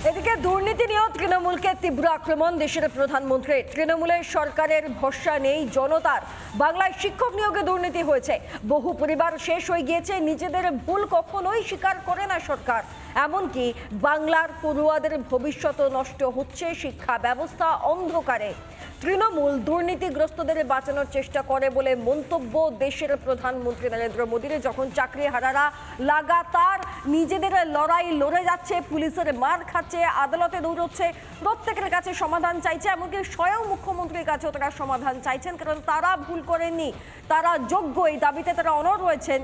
এদিকে দুর্নীতি নিয়েও তৃণমূলকে তীব্র আক্রমণ দেশের প্রধানমন্ত্রী। তৃণমূলের সরকারের ভরসা নেই জনতার। বাংলায় শিক্ষক নিয়োগে দুর্নীতি হয়েছে, বহু পরিবার শেষ হয়ে গিয়েছে, নিজেদের ভুল কখনোই স্বীকার করে না সরকার। এমনকি বাংলার পড়ুয়াদের ভবিষ্যৎ নষ্ট হচ্ছে, শিক্ষা ব্যবস্থা অন্ধকারে। তৃণমূল দুর্নীতিগ্রস্তদের বাঁচানোর চেষ্টা করে বলে মন্তব্য দেশের প্রধানমন্ত্রী নরেন্দ্র মোদীর। যখন চাকরিহারারা লাগাতার নিজেদের লড়াই লড়ে যাচ্ছে, পুলিশের মার খাচ্ছে, আদালতে দৌড়চ্ছে, প্রত্যেকের কাছে সমাধান চাইছে, এমনকি স্বয়ং মুখ্যমন্ত্রীর কাছেও তারা সমাধান চাইছেন, কারণ তারা ভুল করেননি, তারা যোগ্য, এই দাবিতে তারা অনড় রয়েছেন।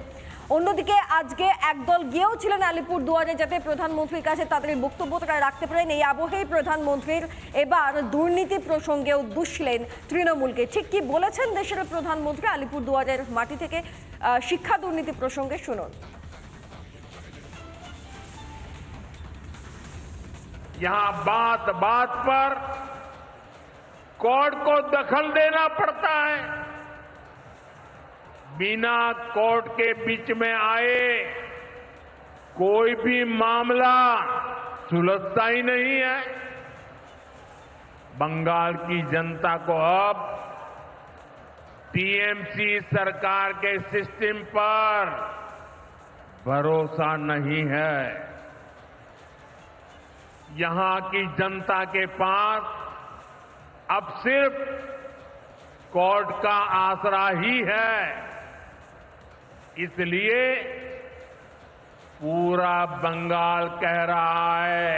অন্যদিকে আজকে একদল গিয়েও ছিলেন আলিপুরদুয়ারে, যাতে প্রধানমন্ত্রীর কাছে তাদের বক্তব্য তারা রাখতে পারেন। এই আবহেই প্রধানমন্ত্রীর এবার দুর্নীতি প্রসঙ্গেও দুষলেন তৃণমূলকে। ঠিক কি বলেছেন দেশের প্রধানমন্ত্রী আলিপুরদুয়ারের মাটি থেকে? শিক্ষা দুর্নীতি প্রসঙ্গে শুনুন। यहाँ बात बात पर कोर्ट को दखल देना पड़ता है। बिना कोर्ट के बीच में आए कोई भी मामला सुलझता ही नहीं है। बंगाल की जनता को अब टीएमसी सरकार के सिस्टम पर भरोसा नहीं है। यहां की जनता के पास अब सिर्फ कोर्ट का आसरा ही है। इसलिए पूरा बंगाल कह रहा है,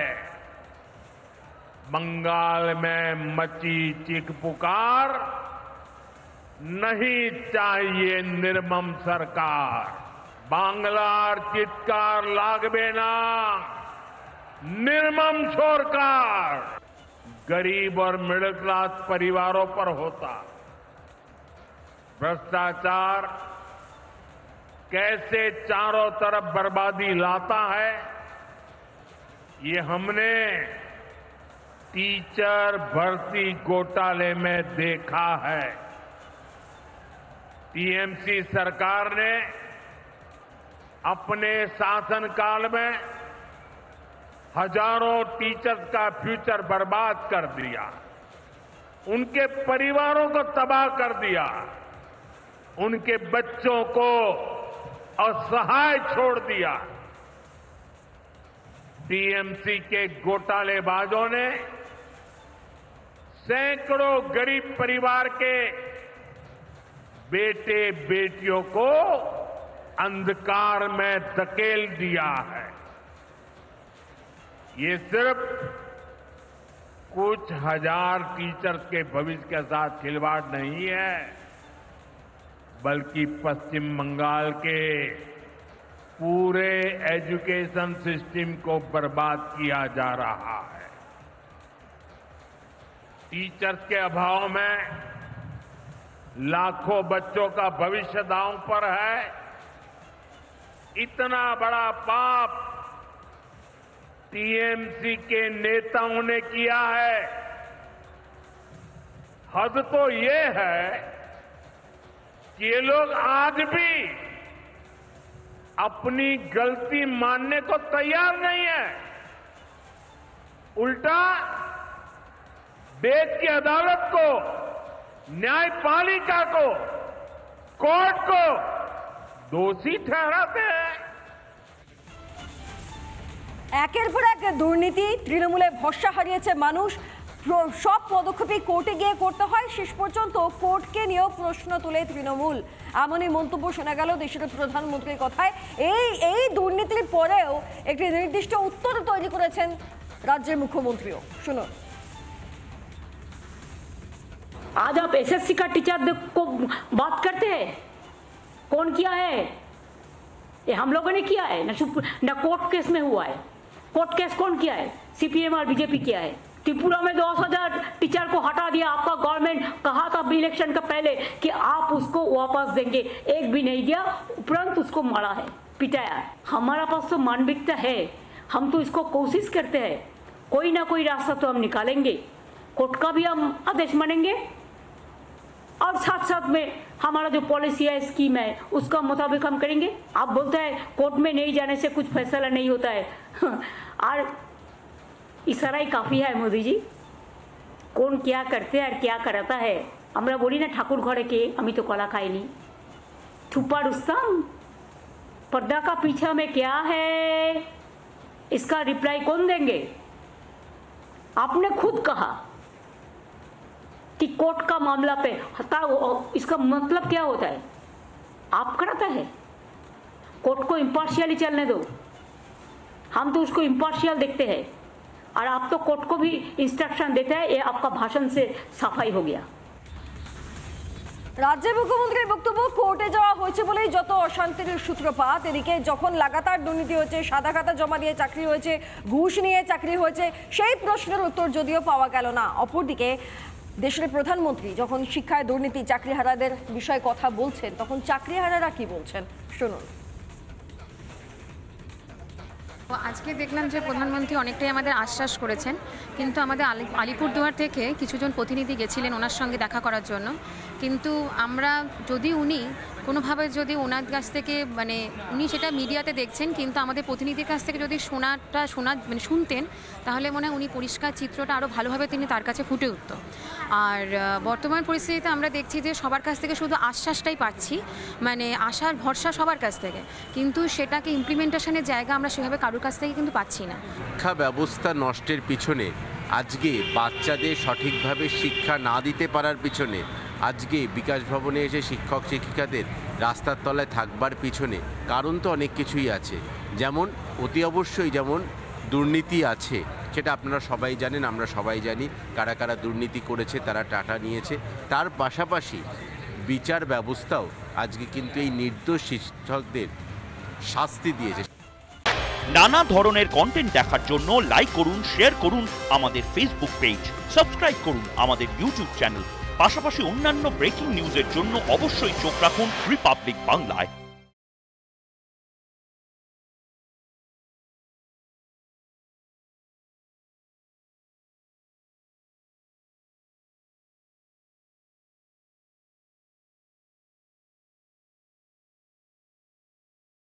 बंगाल में मची चीख पुकार, नहीं चाहिए निर्मम सरकार। बांग्लार चित्कार लागबे ना, निर्मम सरकार गरीब और मिडिल क्लास परिवारों पर होता। भ्रष्टाचार कैसे चारों तरफ बर्बादी लाता है, ये हमने टीचर भर्ती घोटाले में देखा है। टीएमसी सरकार ने अपने शासनकाल में हजारों टीचर्स का फ्यूचर बर्बाद कर दिया, उनके परिवारों को तबाह कर दिया, उनके बच्चों को असहाय छोड़ दिया। टीएमसी के घोटालेबाजों ने सैकड़ों गरीब परिवार के बेटे बेटियों को अंधकार में धकेल दिया है। ये सिर्फ कुछ हजार टीचर्स के भविष्य के साथ खिलवाड़ नहीं है, बल्कि पश्चिम बंगाल के पूरे एजुकेशन सिस्टम को बर्बाद किया जा रहा है। टीचर्स के अभाव में लाखों बच्चों का भविष्य दांव पर है। इतना बड़ा पाप टीएमसी के नेताओं ने किया है। हद तो ये है कि ये लोग आज भी अपनी गलती मानने को तैयार नहीं है। उल्टा देश की अदालत को, न्यायपालिका को, कोर्ट को दोषी ठहराते हैं। একের পর এক দুর্নীতি, তৃণমূলে ভরসা হারিয়েছে মানুষ। সব পদক্ষেপই কোর্টে গিয়ে করতে হয়, শেষ পর্যন্ত কোর্টকে নিয়েও প্রশ্ন তোলে তৃণমূল। এমনই মন্তব্য শোনা গেল দেশের প্রধানমন্ত্রীর কথায়। এই দুর্নীতির পরেও একটি নির্দিষ্ট উত্তর তৈরি করেছেন রাজ্যের মুখ্যমন্ত্রীও। শুনুন। आज आप एसएससी का टीचर को बात करते हैं, कौन किया है? ये हम लोगों ने किया है ना कोर्ट केस में हुआ है। कोर्ट केस कौन किया है? सीपीएम और बीजेपी किया है। त्रिपुरा में 10,000 टीचर को हटा दिया। आपका गवर्नमेंट कहा था इलेक्शन का पहले कि आप उसको वापस देंगे, एक भी नहीं दिया, उपरंत उसको मारा है, पिटाया। हमारा पास तो मानविकता है, हम तो इसको कोशिश करते हैं, कोई ना कोई रास्ता तो हम निकालेंगे। कोर्ट का भी हम आदेश मानेंगे और साथ साथ में हमारा जो पॉलिसी है, स्कीम है, उसका मुताबिक हम करेंगे। आप बोलते हैं कोर्ट में नहीं जाने से कुछ फैसला नहीं होता है और इशारा ही काफ़ी है मोदी जी। कौन क्या करते हैं और क्या कराता है, আমরা বলি না ঠাকুর ঘরে কে, আমি তো কলা খাইনি। छुपा रुस्तम, पर्दा का पीछा में क्या है, इसका रिप्लाई कौन देंगे? आपने खुद कहा कि कोर्ट का मामला पे इसका मतलब क्या होता है? आप कराता है, कोर्ट को इम्पार्शियली चलने दो, हम तो उसको इम्पार्शियल देखते हैं, और आप तो कोर्ट को भी इंस्ट्रक्शन देते हैं। ये आपका भाषण से सफाई हो गया। রাজ্যের মুখ্যমন্ত্রীর বক্তব্য, কোর্টে যাওয়া হয়েছে বলেই যত অশান্তির সূত্রপাত। এদিকে যখন লাগাতার দুর্নীতি হয়েছে, সাদা খাতা জমা দিয়ে চাকরি হয়েছে, ঘুষ নিয়ে চাকরি হয়েছে, সেই প্রশ্নের উত্তর যদিও পাওয়া গেল না। অপরদিকে দেশের প্রধানমন্ত্রী যখন শিক্ষায় দুর্নীতি, চাকরিহারাদের বিষয়ে কথা বলছেন, তখন চাকরিহারারা কি বলছেন শুনুন। আজকে দেখলাম যে প্রধানমন্ত্রী অনেকটাই আমাদের আশ্বাস করেছেন, কিন্তু আমাদের আলিপুরদুয়ার থেকে কিছুজন প্রতিনিধি গেছিলেন ওনার সঙ্গে দেখা করার জন্য। কিন্তু আমরা উনি কোনোভাবে যদি ওনার কাছ থেকে মানে উনি সেটা মিডিয়াতে দেখছেন, কিন্তু আমাদের প্রতিনিধির কাছ থেকে যদি শুনতেন, তাহলে মনে হয় উনি পরিষ্কার চিত্রটা আরও ভালোভাবে তিনি তার কাছে ফুটে উঠত। আর বর্তমান পরিস্থিতিতে আমরা দেখছি যে সবার কাছ থেকে শুধু আশ্বাসটাই পাচ্ছি, মানে আশার ভরসা সবার কাছ থেকে, কিন্তু সেটাকে ইমপ্লিমেন্টেশনের জায়গা আমরা সেভাবে কারোর কাছ থেকে কিন্তু পাচ্ছি না। শিক্ষা ব্যবস্থা নষ্টের পিছনে, আজকে বাচ্চাদের সঠিকভাবে শিক্ষা না দিতে পারার পিছনে, আজকে বিকাশ ভবনে এসে শিক্ষক শিক্ষিকাদের রাস্তার তলায় থাকবার পিছনে কারণ তো অনেক কিছুই আছে। যেমন অতি অবশ্যই যেমন দুর্নীতি আছে, সেটা আপনারা সবাই জানেন, আমরা সবাই জানি কারা কারা দুর্নীতি করেছে, তারা টাকা নিয়েছে। তার পাশাপাশি বিচার ব্যবস্থাও আজকে কিন্তু এই নির্দোষ শিক্ষকদের শাস্তি দিয়েছে। নানা ধরনের কন্টেন্ট দেখার জন্য লাইক করুন, শেয়ার করুন আমাদের ফেসবুক পেজ, সাবস্ক্রাইব করুন আমাদের ইউটিউব চ্যানেল। পাশাপাশি অন্যান্য ব্রেকিং নিউজের জন্য অবশ্যই চোখ রাখুন রিপাবলিক বাংলায়।